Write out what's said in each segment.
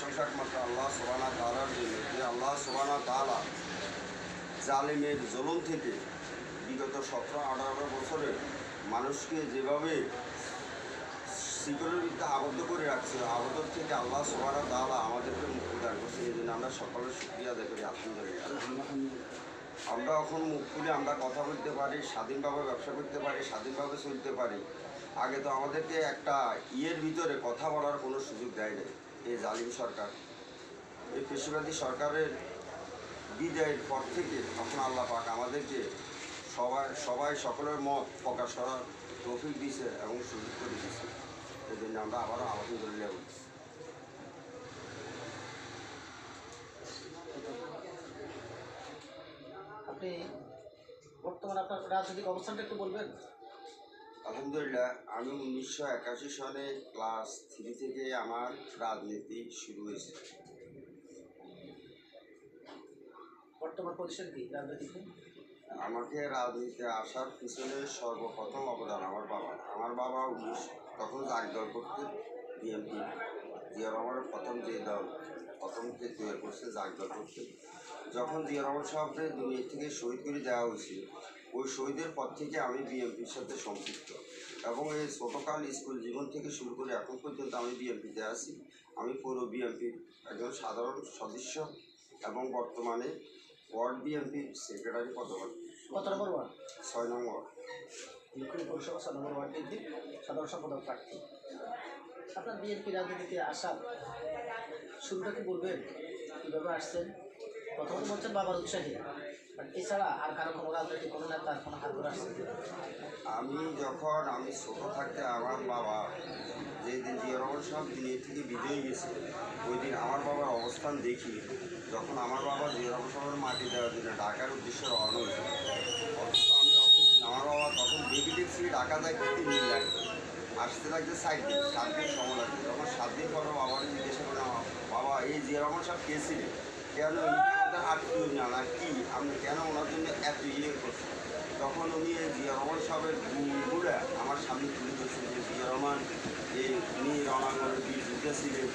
প্রশংসা একমাত্র আল্লাহ সুবহানাহু ওয়া তাআলার জন্য, যে আল্লাহ সুবহানাহু ওয়া তাআলা জালিমের জুলুম থেকে বিগত 17-18 বছরে মানুষকে যেভাবে শিকলের ভিতরে আবদ্ধ করে রাখছে, আবদ্ধ থেকে আল্লাহ সুবহানাহু ওয়া তাআলা আমাদেরকে মুক্তি দান করছে। এই জন্য আমরা সকলের শুকরিয়া আদায় করি, আলহামদুলিল্লাহ। আমরা এখন মুখ খুলে আমরা কথা বলতে পারি, স্বাধীনভাবে ব্যবসা করতে পারি, স্বাধীনভাবে চলতে পারি। আগে তো আমাদেরকে একটা ইয়ের ভিতরে কথা বলার কোনো সুযোগ দেয় নাই এই জালিম সরকার। এই পেশিবাদী সরকারের বিদায়ের পর থেকে তখন আল্লাহ পাক আমাদেরকে সবাই সকলের মত প্রকাশ করার তৌফিক দিয়েছে এবং সুযোগ করে দিয়েছে। এই জন্য আমরা আবারও আলহামদুলিল্লাহ বলছি। আপনি বর্তমানে আপনার রাজনৈতিক অবস্থানটা একটু বলবেন? আলহামদুলিল্লাহ, আমি 1981 সনে ক্লাস 3 থেকে আমার রাজনীতি শুরু হয়েছে। বর্তমান পজিশন কি রাজনীতিতে? আমাকে রাজনীতিতে আসার পিছনে সর্বপ্রথম অবদান আমার বাবা 19 তখন জাগদল করতে বিএনপি, জিয়া রহমানের প্রথম যে তৈরি করছে জাগদল করতে। যখন জিয়া রহমান সাহেবকে দুনিয়া থেকে শহীদ করে দেওয়া হয়েছিল, ওই শহীদের পর থেকে আমি বিএনপির সাথে সম্পৃক্ত এবং এই ছোটোকাল স্কুল জীবন থেকে শুরু করে এখন পর্যন্ত আমি বিএনপিতে আছি। আমি পুরো বিএনপির একজন সাধারণ সদস্য এবং বর্তমানে ওয়ার্ড বিএনপির সেক্রেটারি পদপ্রার্থী। কত নম্বর ওয়ার্ড? 6 নং ওয়ার্ড, লক্ষ্মী পৌরসভা 6 নম্বর ওয়ার্ড বিএনপির সাধারণ সম্পাদক প্রার্থী। আপনার বিএনপি রাজনীতিতে আসার শুরুটা কি বলবেন? কীভাবে আসছেন? প্রথমত বলছেন বাবার উৎসাহী, বাট এছাড়া আর কারো কোনো রাজনৈতিক কোনো নেতার কোনো হাত ধরে আসছে? আমি ছোটো থাকতে আমার বাবা যেদিন জিয়া রহমান সাহেব দুনিয়া থেকে বিদায় গেছে, ওই দিন আমার বাবার অবস্থান দেখি। যখন আমার বাবা জিয়া রহমান সাহেবের মাটি দেওয়ার জন্য ঢাকার উদ্দেশ্যে রওনা হয়েছে, আমার বাবা তখন দেখছি ঢাকা যাইতে 3 দিন লাগবে, আসতে লাগছে 7 দিন সময় লাগবে। যখন 7 দিন পর বাবার জিজ্ঞাসা করে, বাবা এই জিয়া রহমান সাহেব কে ছিলেন, কেন আমাদের আত্মীয় না কি, আপনি কেন ওনার জন্য এত করছেন? তখন উনি জিয়া রহমান সাহেবের গুণগুলা আমার সামনে তুলে ধরছেন যে জিয়া রহমান উনি রণাঙ্গনের বীর যোদ্ধা ছিলেন,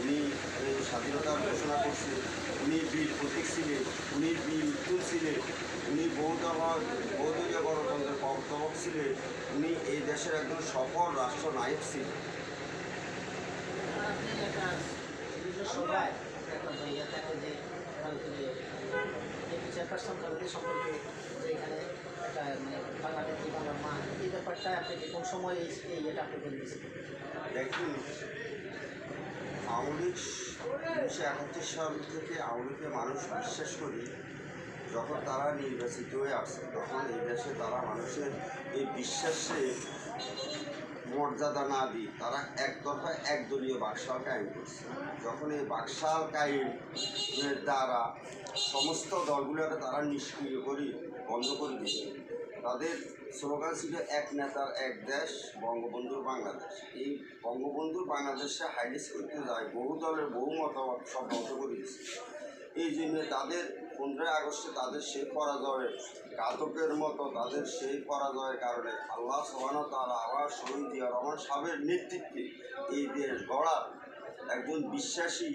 উনি স্বাধীনতার ঘোষণা করছেন, উনি বীর প্রতীক ছিলেন, উনি বীর উত্তম ছিলেন, উনি বহুদলীয় গণতন্ত্রের প্রবর্তক ছিলেন, উনি এই দেশের একজন সফল রাষ্ট্রনায়ক ছিলেন। আপনি একটা বিভিন্ন সভায় একটা ইয়ে থাকে যে ভারতের চেয়ারপারসন খালেদা সম্পর্কে যে এখানে একটা মানে বাংলাদেশি বাংলার মা, এই ব্যাপারটা আপনি কোন সময় এই ইয়েটা আপনি বলে দিয়েছেন? দেখুন, আওয়ামী লীগ 1971 সাল থেকে আওয়ামী লীগকে মানুষ বিশ্বাস করি, যখন তারা নির্বাচিত হয়ে আসছে তখন এই দেশে তারা মানুষের এই বিশ্বাসে মর্যাদা না দিয়ে তারা একতরফা একদলীয় বাকশাল কায়েম করছে। যখন এই বাকশাল কায়েমের দ্বারা সমস্ত দলগুলোকে তারা নিষ্ক্রিয় করে বন্ধ করে দিচ্ছে। তাদের স্লোগান ছিল এক নেতার এক দেশ, বঙ্গবন্ধুর বাংলাদেশ। এই বঙ্গবন্ধুর বাংলাদেশে হাইলাইট করতে যায় বহু দলের বহু মতামত সব ধ্বংস করে দিচ্ছে। এই জন্য তাদের 15 আগস্টে তাদের সেই পরাজয়ের ঘাতকের মতো তাদের সেই পরাজয়ের কারণে আল্লাহ সুবহানাহু ওয়া তাআলা আবার শহীদ জিয়া রহমান সাহেবের নেতৃত্বে এই দেশ গড়ার একজন বিশ্বাসী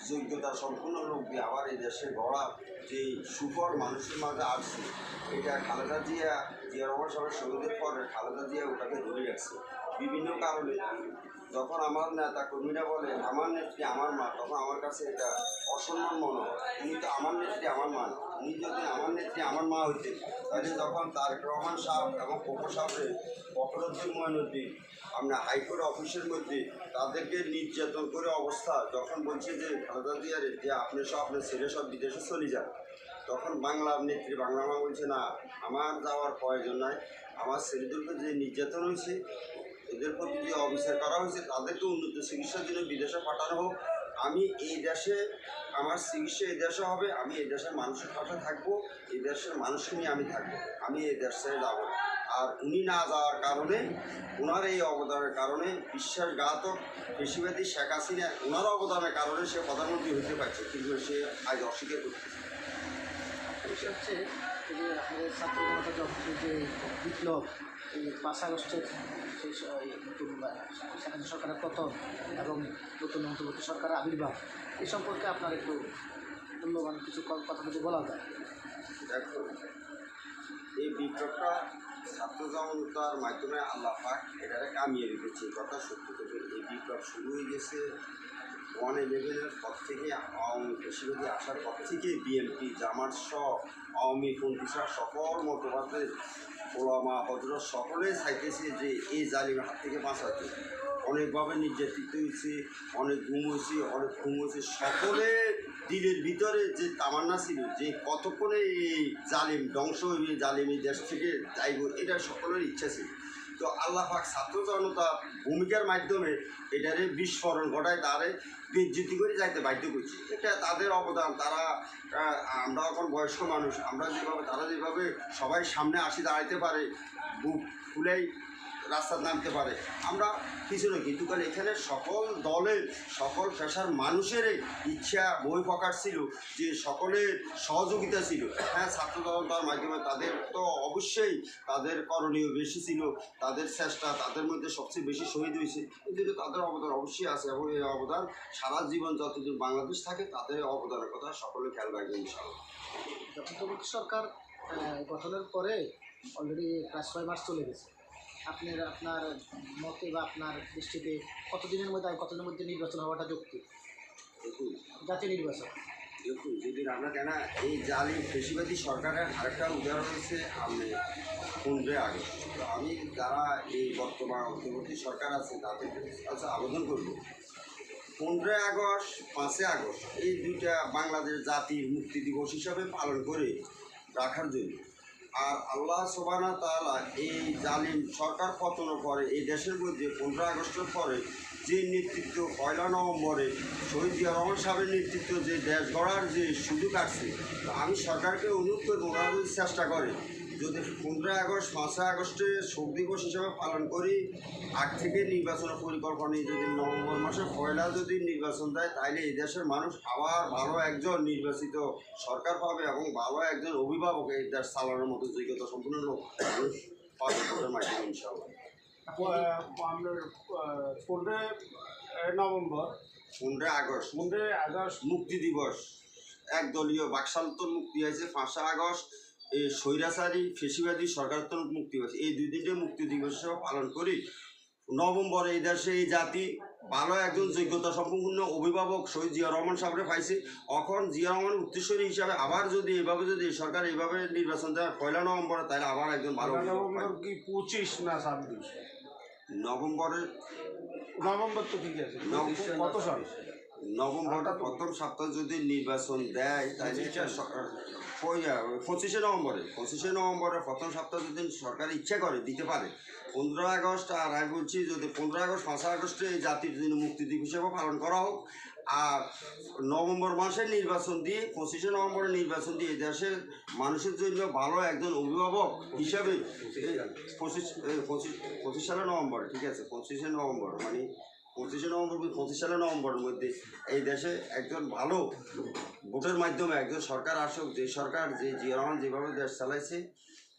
যোগ্যতা সম্পূর্ণ লোক দিয়ে আবার এই দেশে গড়ার যে সুফল মানুষের মাঝে আসছে, এটা খালেদা জিয়া রহমান সাহেবের শহীদের পরে খালেদা জিয়া ওটাকে ধরে রাখছে বিভিন্ন কারণে। যখন আমার নেতা কর্মীরা বলে আমার নেত্রী আমার মা, তখন আমার কাছে এটা অসম্মান মনে হয়। উনি তো আমার নেত্রী আমার মা, উনি যদি আমার নেত্রী আমার মা হইতেন, তাহলে যখন তারেক রহমান সাহেব এবং কোকো সাহেবের ফখরুদ্দিন মঈনুদ্দিন আমরা হাইকোর্ট অফিসের মধ্যে তাদেরকে নির্যাতন করে অবস্থা যখন বলছে যে খালেদা জিয়ার যে আপনি সব আপনার ছেলে সব বিদেশে চলে যান, তখন বাংলার নেত্রী বাংলা মা বলছে না, আমার যাওয়ার প্রয়োজন নাই, আমার ছেলেদেরকে যে নির্যাতন হয়েছে, এদের প্রতি যে অবিচার করা হয়েছে, তাদেরকে উন্নত চিকিৎসার জন্য বিদেশে পাঠানো হোক। আমি এই দেশে আমার চিকিৎসা এই দেশে হবে, আমি এই দেশের মানুষের পাশে থাকবো, এই দেশের মানুষকে নিয়ে আমি থাকবো, আমি এই দেশ ছেড়ে যাবো। আর উনি না যাওয়ার কারণে, ওনার এই অবদানের কারণে বিশ্বাসঘাতক পেশিবাদী শেখ হাসিনা ওনার অবদানের কারণে সে প্রধানমন্ত্রী হতে পারছে, কিন্তু সে আজ অস্বীকার করতেছে। বিষয় হচ্ছে যে আমাদের ছাত্র জনতা যে বিপ্লব, এই 5 আগস্টের সেই নতুন সরকারের পতন এবং নতুন অন্তর্বর্তী সরকারের আবির্ভাব, এ সম্পর্কে আপনার একটু মূল্যবান কিছু কথা যদি বলা যায়। দেখো, এই বিপ্লবটা ছাত্র জনতার মাধ্যমে আল্লাহ পাক এটারে কামিয়ে রেখেছে, কথা সত্য থেকে। এই বিপ্লব শুরু হয়ে গেছে 111-এর পর থেকে, আওয়ামী বেশিরভাগই আসার পর থেকে বিএনপি, জামাত সহ আওয়ামী পন্থীরা সকল মতবাদের ওলামা হজরত সকলেই চাইতেছে যে এই জালিমের হাত থেকে বাঁচাতে। অনেকভাবে নির্যাতিত হয়েছে, অনেক ঘুম হয়েছে, অনেক ঘুম হয়েছে। সকলে দিলের ভিতরে যে তামান্না ছিল যে কতক্ষণে এই জালিম ধ্বংস হইবে, জালিম এই দেশ থেকে যাইব, এটা সকলের ইচ্ছা ছিল। তো আল্লাহ পাক ছাত্র জনতা ভূমিকার মাধ্যমে এটারে বিস্ফোরণ ঘটায়, তারে বিচ্যুতি করে যাইতে বাধ্য করছে। এটা তাদের অবদান। তারা আমরা এখন বয়স্ক মানুষ, আমরা যেভাবে তারা যেভাবে সবাই সামনে আসি দাঁড়াইতে পারে, বুক খুলেই রাস্তা নামতে পারে, আমরা কিছু নয়। কিন্তু কারণ এখানে সকল দলের সকল পেশার মানুষের ইচ্ছা বই প্রকাশ ছিল, যে সকলের সহযোগিতা ছিল। হ্যাঁ, ছাত্র জনতার মাধ্যমে তাদের তো অবশ্যই তাদের করণীয় বেশি ছিল, তাদের চেষ্টা, তাদের মধ্যে সবচেয়ে বেশি শহীদ হয়েছে, কিন্তু তাদের অবদান অবশ্যই আছে। এবং এই অবদান সারা জীবন যতদিন বাংলাদেশ থাকে তাদের অবদানের কথা সকলে খেয়াল রাখবে ইনশাআল্লাহ। অন্তর্বর্তী সরকার গঠনের পরে অলরেডি প্রায় 6 মাস চলে গেছে। আপনার মতে বা আপনার দৃষ্টিতে কতদিনের মধ্যে নির্বাচন হওয়াটা যৌক্তিক? দেখুন জাতীয় নির্বাচন। যদি আমরা কেন এই জালি ফেসিবাদী সরকারের আরেকটা উদাহরণ হচ্ছে আমি 15 আগস্ট। তো আমি যারা এই বর্তমান অন্তর্বর্তী সরকার আছে তাদের কাছে আবেদন করব 15 আগস্ট 5 আগস্ট এই দুইটা বাংলাদেশ জাতির মুক্তি দিবস হিসাবে পালন করে রাখার জন্য। আর আল্লাহ সুবহানাহু ওয়া তাআলা এই জালিম সরকার পতনের পরে এই দেশের মধ্যে 15 আগস্টের পরে যে নেতৃত্ব 1 নভেম্বরে শহীদ জিয়া রহমান সাহেবের নেতৃত্ব যে দেশ গড়ার যে সুযোগ আসছে, তো আমি সরকারকে অনুরোধ করবো ওরা যদি চেষ্টা করে, যদি 15 আগস্ট 5 আগস্টে শোক দিবস হিসাবে পালন করি, আগ থেকে নির্বাচনের পরিকল্পনা নিয়ে যদি নভেম্বর মাসে পয়লা যদি নির্বাচন দেয়, তাহলে এই দেশের মানুষ আবার ভালো একজন নির্বাচিত সরকার পাবে এবং ভালো একজন অভিভাবক এই দেশ চালানোর মতো যোগ্যতা সম্পূর্ণ লোক মানুষ পাবে ভোটের মাধ্যমে ইনশাআল্লাহ। আপনার 15 নভেম্বর 15 আগস্ট 15 আগস্ট মুক্তি দিবস, একদলীয় বাকশালতন মুক্তি হয়েছে। 5 আগস্ট এই স্বৈরাচারী ফেসিবাদী সরকারতন মুক্তি হয়েছে। এই দুই দিনটা মুক্তি দিবস হিসেবে পালন করি। নভেম্বরে এই দেশে এই জাতি ভালো একজন যোগ্যতা সম্পূর্ণ অভিভাবক শহীদ জিয়া রহমান সাহেবরে পাইছে। এখন জিয়া রহমান উত্তরসূরি হিসাবে আবার যদি এভাবে যদি সরকার এইভাবে নির্বাচন দেয় 1 নভেম্বরে, তাহলে আবার একজন ভালো নভেম্বর কি 25 না 26? নভেম্বরের নভেম্বর তো ঠিক আছে, কত সাল? নভেম্বরের প্রথম সপ্তাহ যদি নির্বাচন দেয় তাহলে এটা 25 নভেম্বরের প্রথম সপ্তাহ যদি সরকার ইচ্ছা করে দিতে পারে। 15 আগস্ট আর আমি বলছি যদি 15 আগস্ট 5 আগস্টে এই জাতির জন্য মুক্তি দিবস হিসেবে পালন করা হোক, আর নভেম্বর মাসের নির্বাচন দিয়ে 25 নভেম্বরের নির্বাচন দিয়ে দেশের মানুষের জন্য ভালো একজন অভিভাবক হিসাবে 25 সালে নভেম্বর, ঠিক আছে 25 নভেম্বর মানে 25 সালে নভেম্বরের মধ্যে এই দেশে একজন ভালো ভোটের মাধ্যমে একজন সরকার আসুক, যে সরকার যে জিয়া রহমান যেভাবে দেশ চালাইছে,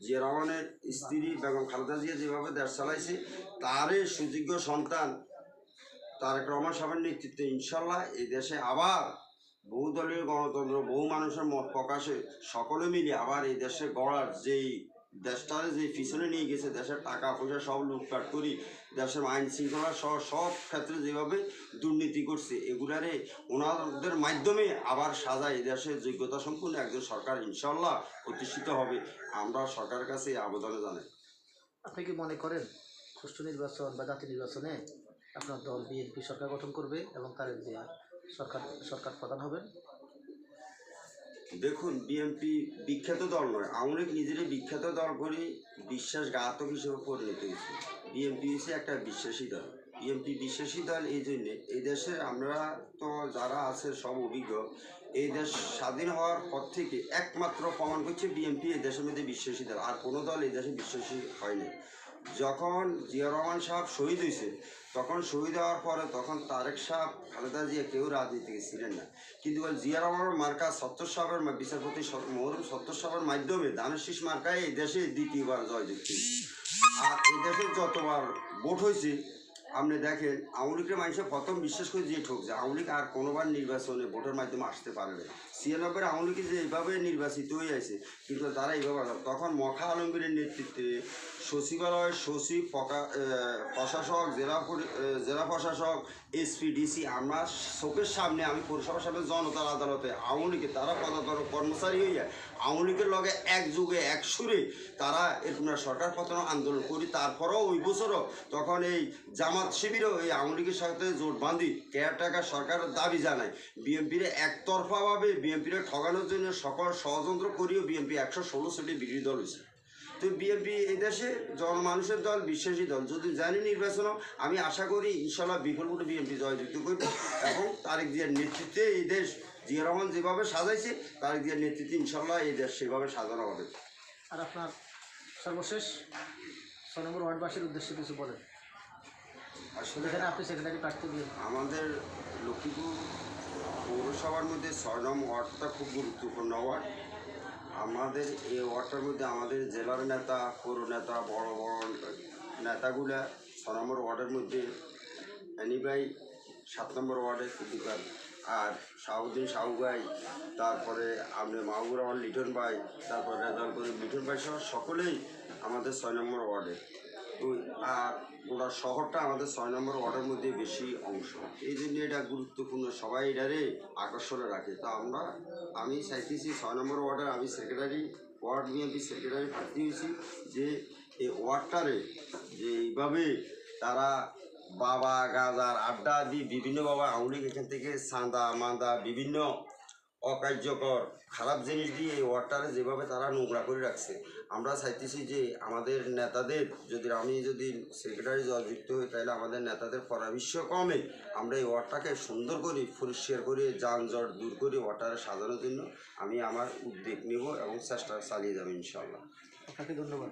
জিয়া রহমানের স্ত্রী বেগম খালেদা জিয়া যেভাবে দেশ চালাইছে, তারই সুযোগ্য সন্তান তারেক রহমান সাহেবের নেতৃত্বে ইনশাল্লাহ এই দেশে আবার বহুদলীয় গণতন্ত্র, বহু মানুষের মত প্রকাশে সকলে মিলে আবার এই দেশে গড়ার যেই দেশটারে যে পিছনে নিয়ে গেছে, দেশের টাকা পয়সা সব লুটপাট করি, দেশের আইন শৃঙ্খলা সহ সব ক্ষেত্রে যেভাবে দুর্নীতি করছে, এগুলারে ওনাদের মাধ্যমে আবার সাজায় এই দেশের যোগ্যতা সম্পূর্ণ একজন সরকার ইনশাল্লাহ প্রতিষ্ঠিত হবে। আমরা সরকারের কাছে এই আবেদনে জানাই। আপনি কি মনে করেন সুষ্ঠু নির্বাচন বা জাতীয় নির্বাচনে আপনার দল বিএনপি সরকার গঠন করবে এবং তার যে সরকার প্রধান হবেন? দেখুন, বিএনপি বিখ্যাত দল নয়, আওয়ামী লীগ নিজেরই বিখ্যাত দল করে বিশ্বাসঘাতক হিসেবে পরিণত হয়েছে। বিএনপি হচ্ছে একটা বিশ্বাসী দল। বিএনপি বিশ্বাসী দল এই জন্যে, এই দেশে আমরা তো যারা আছে সব অভিজ্ঞ, এই দেশ স্বাধীন হওয়ার পর থেকে একমাত্র প্রমাণ করছে বিএনপি এই দেশের মধ্যে বিশ্বাসী দল, আর কোনো দল এই দেশে বিশ্বাসী হয়নি। যখন জিয়া রহমান সাহেব শহীদ হয়েছে, তখন শহীদ হওয়ার পরে তখন তারেক সাহেব খালেদা জিয়া কেউ রাজনীতিতে ছিলেন না, কিন্তু জিয়া রহমানের মার্কা সত্তর সাহেবের বিচারপতি মহরুম সত্তর সাহেবের মাধ্যমে ধানের শীষ মার্কায় এই দেশে দ্বিতীয়বার জয়যুক্ত। আর এই দেশের যতবার ভোট হয়েছে আপনি দেখেন আওয়ামী লীগের মানুষের প্রথম বিশ্বাস করে যে ঠকছে আওয়ামী লীগ আর কোনোবার নির্বাচনে ভোটের মাধ্যমে আসতে পারবে 96 আওয়ামী লীগ যে এইভাবে নির্বাচিত হয়ে আছে কিন্তু তারা এইভাবে তখন মখা আলমগীরের নেতৃত্বে সচিবালয়ের সচিব প্রশাসক জেলা প্রশাসক এসপি ডিসি আমরা চোখের সামনে আমি পৌরসভার সামনে জনতার আদালতে আওয়ামী লীগের তারা পদার্থ কর্মচারী হইয়া আওয়ামী লীগের লগে এক যুগে এক সুরে তারা এরকম সরকার পতন আন্দোলন করি তারপরেও ওই বছরও তখন এই জামাত শিবিরও এই আওয়ামী লীগের সাথে জোট বাঁধি কেয়ারটেকার সরকারের দাবি জানায় বিএনপির একতরফাভাবে বিএনপির ঠগানোর জন্য সকল ষড়যন্ত্র করিও বিএনপি 116 সিটে বিরোধী দল হয়েছে তো বিএনপি এই দেশে জনমানুষের দল বিশ্বাসী দল যদি জানি নির্বাচনও আমি আশা করি ইনশাল্লাহ বিপুল ভোটে বিএনপি জয়যুক্ত করবে এবং তারেক জিয়ার নেতৃত্বে এই দেশ জিয়া রহমান যেভাবে সাজাইছে তারেক জিয়ার নেতৃত্বে ইনশাল্লাহ এই দেশ সেভাবে সাজানো হবে। আর আপনার সর্বশেষ 6 নম্বর ওয়ার্ডবাসীর উদ্দেশ্যে কিছু বলেন। আসলে এখানে আপনি সেক্রেটারি প্রার্থী দিয়ে আমাদের লক্ষ্মীপুর পৌরসভার মধ্যে 6 নম্বর ওয়ার্ডটা খুব গুরুত্বপূর্ণ ওয়ার্ড। আমাদের এই ওয়ার্ডটার মধ্যে আমাদের জেলার নেতা পৌর নেতা বড় বড় নেতাগুলা 6 নম্বর ওয়ার্ডের মধ্যে ভাই 7 নম্বর ওয়ার্ডে দোকান আর শাহুদ্দিন শাহু ভাই তারপরে আপনি মাহবুর রহমান লিটন ভাই তারপরে রেজাল করিম লিটন ভাই সহ সকলেই আমাদের 6 নম্বর ওয়ার্ডে তো আর গোটা শহরটা আমাদের 6 নম্বর ওয়ার্ডের মধ্যে বেশি অংশ এই জন্য এটা গুরুত্বপূর্ণ সবাই এটারে আকর্ষণে রাখে তো আমি চাইতেছি 6 নম্বর ওয়ার্ডের আমি সেক্রেটারি ওয়ার্ড বিএনপি সেক্রেটারি প্রার্থী হয়েছি যে এই ওয়ার্ডটারে যে এইভাবে তারা বাবা গাজার আড্ডা দিয়ে বিভিন্ন বাবা আওয়ামী লীগ এখান থেকে চাঁদা মান্দা বিভিন্ন অকার্যকর খারাপ জিনিস দিয়ে এই ওয়ার্ডটারে যেভাবে তারা নোংরা করে রাখছে আমরা চাইতেছি যে আমাদের নেতাদের আমি যদি সেক্রেটারি জয়যুক্ত হই তাহলে আমাদের নেতাদের পরামর্শ কমে আমরা এই ওয়ার্ডটাকে সুন্দর করে পরিষ্কার করে যানজট দূর করে ওয়ার্ডটারে সাজানোর জন্য আমি আমার উদ্যোগ নেব এবং চেষ্টা চালিয়ে যাবো ইনশাআল্লাহ। আপনাকে ধন্যবাদ।